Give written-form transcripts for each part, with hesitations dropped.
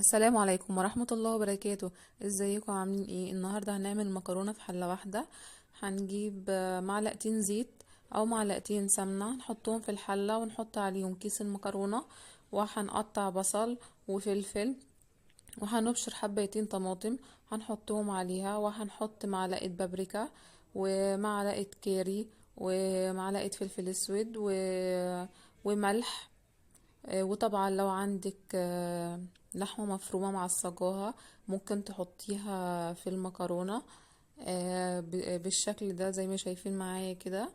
السلام عليكم ورحمة الله وبركاته. ازيكم عاملين ايه؟ النهاردة هنعمل مكرونة في حلة واحدة. هنجيب معلقتين زيت او معلقتين سمنة، نحطهم في الحلة ونحط عليهم كيس المكرونة، وهنقطع بصل وفلفل، وهنبشر حبيتين طماطم هنحطهم عليها، وهنحط معلقة بابريكا ومعلقة كاري ومعلقة فلفل اسود وملح. وطبعا لو عندك لحمة مفرومة معصجاها ممكن تحطيها في المكرونة بالشكل ده زي ما شايفين معايا كده.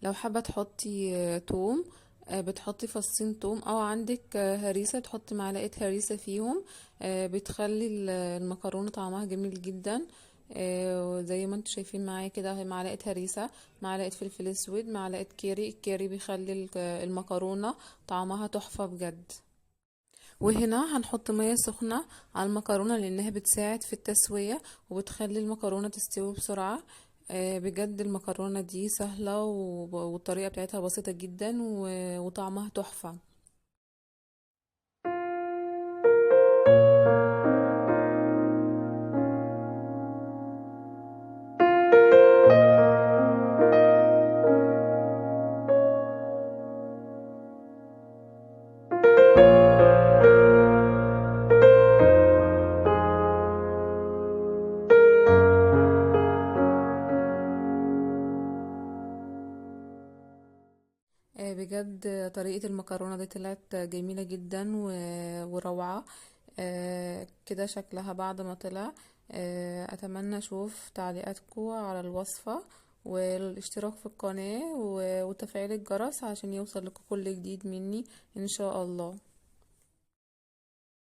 لو حابة تحطي توم، بتحطي فصين توم، او عندك هريسة تحطي معلقة هريسة فيهم. بتخلي المكرونة طعمها جميل جدا. زي ما انتوا شايفين معايا كده، هي معلقة هريسة، معلقة فلفل اسود، معلقة كيري. الكيري بيخلي المكرونة طعمها تحفة بجد. وهنا هنحط مية سخنة على المكرونة لانها بتساعد في التسوية وبتخلي المكرونة تستوي بسرعة. بجد المكرونة دي سهلة والطريقة بتاعتها بسيطة جدا وطعمها تحفة. بجد طريقة المكرونة دي طلعت جميلة جدا وروعة. كده شكلها بعد ما طلع. أتمنى أشوف تعليقاتكم على الوصفة والاشتراك في القناة وتفعيل الجرس عشان يوصل لكم كل جديد مني إن شاء الله.